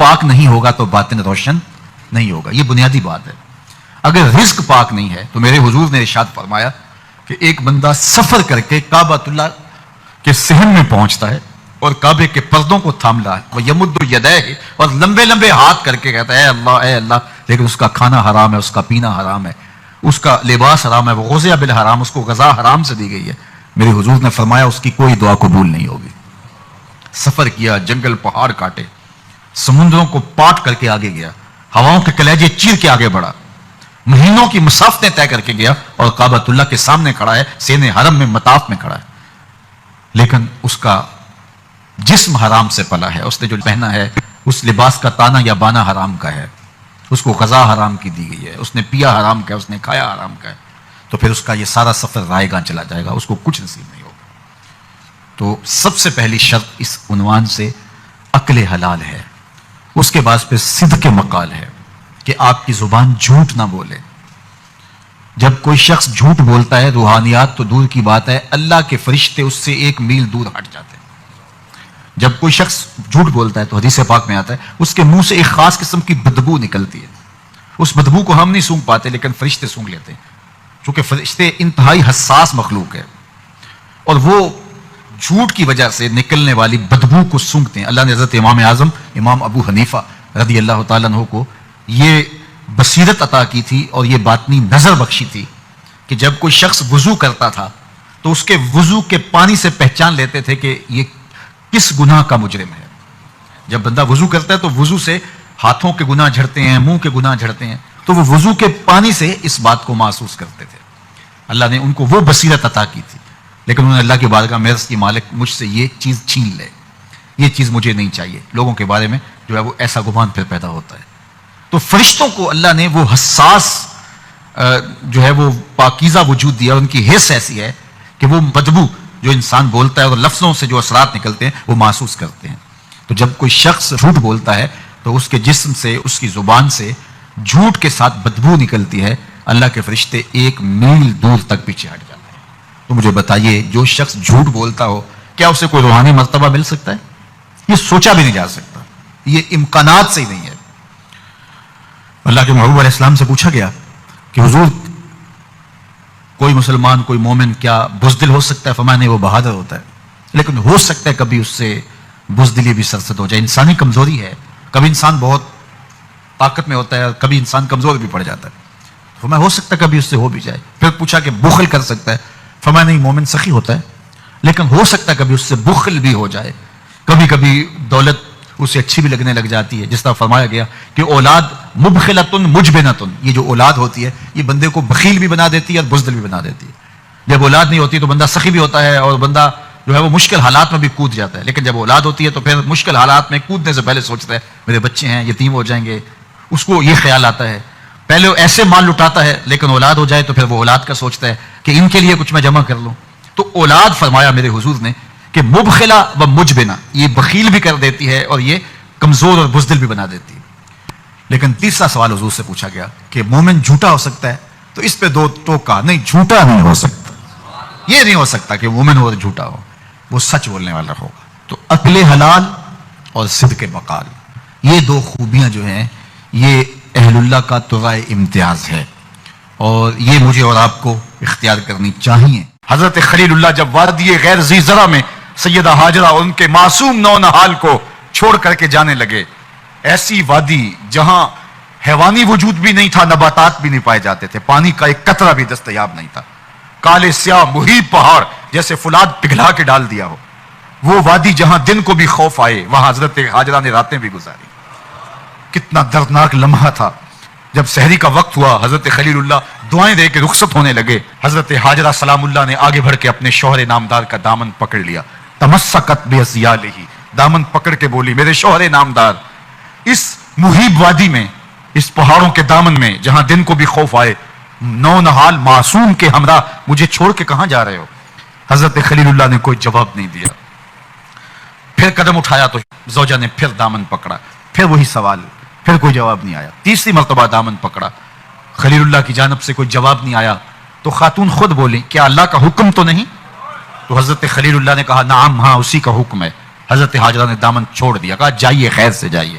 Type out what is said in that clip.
پاک نہیں ہوگا تو باطن روشن نہیں ہوگا. یہ بنیادی بات ہے. اگر رزق پاک نہیں ہے تو میرے حضور نے ارشاد فرمایا کہ ایک بندہ سفر کر کے کعبۃ اللہ کے صحن میں پہنچتا ہے اور کعبے کے پردوں کو تھام رہا ہے, وہ یمد یدیہ, اور لمبے لمبے ہاتھ کر کے کہتا ہے اے اللہ, لیکن اس کا کھانا حرام ہے, اس کا پینا حرام ہے, اس کا لباس حرام ہے, وہ غزیہ بالحرام, اس کو غذا حرام سے دی گئی ہے. میرے حضور نے فرمایا اس کی کوئی دعا قبول نہیں ہوگی. سفر کیا, جنگل پہاڑ کاٹے, سمندروں کو پاٹ کر کے آگے گیا, ہواؤں کے کلیجے چیر کے آگے بڑھا, مہینوں کی مسافتیں طے کر کے گیا اور کعبۃ اللہ کے سامنے کھڑا ہے, سین حرم میں مطاف میں کھڑا ہے, لیکن اس کا جسم حرام سے پلا ہے. اس نے جو پہنا ہے اس لباس کا تانا یا بانا حرام کا ہے, اس کو غذا حرام کی دی گئی ہے, اس نے پیا حرام کا ہے, اس نے کھایا حرام کا ہے, تو پھر اس کا یہ سارا سفر رائے گاں چلا جائے گا, اس کو کچھ نصیب نہیں ہوگا. تو سب سے پہلی شرط اس عنوان سے عقل حلال ہے. اس کے بعد پھر صدق مقال ہے کہ آپ کی زبان جھوٹ نہ بولے. جب کوئی شخص جھوٹ بولتا ہے, روحانیات تو دور کی بات ہے, اللہ کے فرشتے اس سے 1 میل دور ہٹ جاتے ہیں. جب کوئی شخص جھوٹ بولتا ہے تو حدیث پاک میں آتا ہے اس کے منہ سے ایک خاص قسم کی بدبو نکلتی ہے. اس بدبو کو ہم نہیں سونگھ پاتے لیکن فرشتے سونگھ لیتے ہیں, چونکہ فرشتے انتہائی حساس مخلوق ہے اور وہ جھوٹ کی وجہ سے نکلنے والی بدبو کو سونگھتے ہیں. اللہ نے حضرت امام اعظم امام ابو حنیفہ رضی اللہ تعالیٰ عنہ کو یہ بصیرت عطا کی تھی اور یہ باطنی نظر بخشی تھی کہ جب کوئی شخص وضو کرتا تھا تو اس کے وضو کے پانی سے پہچان لیتے تھے کہ یہ کس گناہ کا مجرم ہے. جب بندہ وضو کرتا ہے تو وضو سے ہاتھوں کے گناہ جھڑتے ہیں, منہ کے گناہ جھڑتے ہیں, تو وہ وضو کے پانی سے اس بات کو محسوس کرتے تھے. اللہ نے ان کو وہ بصیرت عطا کی تھی, لیکن انہوں نے اللہ کی بارگاہ میں عرض کی مالک مجھ سے یہ چیز چھین لے, یہ چیز مجھے نہیں چاہیے. لوگوں کے بارے میں جو ہے وہ ایسا گمان پھر پیدا ہوتا ہے. تو فرشتوں کو اللہ نے وہ حساس جو ہے وہ پاکیزہ وجود دیا, ان کی حس ایسی ہے کہ وہ بدبو جو انسان بولتا ہے اور لفظوں سے جو اثرات نکلتے ہیں وہ محسوس کرتے ہیں. تو جب کوئی شخص جھوٹ بولتا ہے تو اس کے جسم سے, اس کی زبان سے جھوٹ کے ساتھ بدبو نکلتی ہے. اللہ کے فرشتے 1 میل دور تک پیچھے ہٹ جاتے ہیں. تو مجھے بتائیے جو شخص جھوٹ بولتا ہو کیا اسے کوئی روحانی مرتبہ مل سکتا ہے؟ یہ سوچا بھی نہیں جا سکتا, یہ امکانات سے ہی نہیں ہے. اللہ کے محبوب علیہ السلام سے پوچھا گیا کہ حضور کوئی مسلمان, کوئی مومن کیا بزدل ہو سکتا ہے؟ فرمایا نہیں, وہ بہادر ہوتا ہے, لیکن ہو سکتا ہے کبھی اس سے بزدلی بھی سرزد ہو جائے. انسانی کمزوری ہے, کبھی انسان بہت طاقت میں ہوتا ہے اور کبھی انسان کمزور بھی پڑ جاتا ہے. فرمایا ہو سکتا ہے کبھی اس سے ہو بھی جائے. پھر پوچھا کہ بخل کر سکتا ہے؟ فرمایا نہیں, مومن سخی ہوتا ہے لیکن ہو سکتا ہے کبھی اس سے بخل بھی ہو جائے. کبھی کبھی دولت اسے اچھی بھی لگنے لگ جاتی ہے, جس طرح فرمایا گیا کہ اولاد مبخلتن مجبنتن, یہ جو اولاد ہوتی ہے یہ بندے کو بخیل بھی بنا دیتی ہے اور بزدل بھی بنا دیتی ہے. جب اولاد نہیں ہوتی تو بندہ سخی بھی ہوتا ہے اور بندہ جو ہے وہ مشکل حالات میں بھی کود جاتا ہے, لیکن جب اولاد ہوتی ہے تو پھر مشکل حالات میں کودنے سے پہلے سوچتا ہے میرے بچے ہیں یتیم ہو جائیں گے, اس کو یہ خیال آتا ہے. پہلے وہ ایسے مال لٹاتا ہے لیکن اولاد ہو جائے تو پھر وہ اولاد کا سوچتا ہے کہ ان کے لیے کچھ میں جمع کر لوں. تو اولاد فرمایا میرے حضور نے کہ مبخلہ و مجبنہ, یہ بخیل بھی کر دیتی ہے اور یہ کمزور اور بزدل بھی بنا دیتی ہے. لیکن تیسرا سوال حضور سے پوچھا گیا کہ مومن جھوٹا ہو سکتا ہے؟ تو اس پہ 2 ٹوکا, نہیں جھوٹا نہیں ہو سکتا. یہ نہیں ہو سکتا کہ مومن ہو اور جھوٹا ہو, وہ سچ بولنے والا ہوگا. تو عقل حلال اور صدق مقال, یہ 2 خوبیاں جو ہیں یہ اہل اللہ کا طغائے امتیاز ہے اور یہ مجھے اور آپ کو اختیار کرنی چاہیے. حضرت خلیل اللہ جب وادی غیر ذی زرع میں سیدہ ہاجرہ اور ان کے معصوم نونہال کو چھوڑ کر کے جانے لگے, ایسی وادی جہاں حیوانی وجود بھی نہیں تھا, نباتات بھی نہیں پائے جاتے تھے, پانی کا ایک قطرہ بھی دستیاب نہیں تھا, کالے سیاہ محیط پہاڑ جیسے فولاد پگھلا کے ڈال دیا ہو, وہ وادی جہاں دن کو بھی خوف آئے, وہاں حضرت ہاجرہ نے راتیں بھی گزاری. کتنا دردناک لمحہ تھا. جب سحری کا وقت ہوا حضرت خلیل اللہ دعائیں دے کے رخصت ہونے لگے, حضرت ہاجرہ سلام اللہ نے آگے بڑھ کے اپنے شوہر نامدار کا دامن پکڑ لیا. تمسکت بِأَسْيَالِهِ, دامن پکڑ کے بولی میرے شوہر نامدار, اس محیب وادی میں, اس پہاڑوں کے دامن میں جہاں دن کو بھی خوف آئے, نونہال معصوم کے ہمراہ مجھے چھوڑ کے کہاں جا رہے ہو؟ حضرت خلیل اللہ نے کوئی جواب نہیں دیا. پھر قدم اٹھایا تو زوجہ نے پھر دامن پکڑا, پھر وہی سوال, پھر کوئی جواب نہیں آیا. تیسری مرتبہ دامن پکڑا, خلیل اللہ کی جانب سے کوئی جواب نہیں آیا. تو خاتون خود بولی کیا اللہ کا حکم تو نہیں؟ تو حضرت خلیل اللہ نے کہا نعم, ہاں اسی کا حکم ہے. حضرت ہاجرہ نے دامن چھوڑ دیا, کہا جائیے خیر سے جائیے,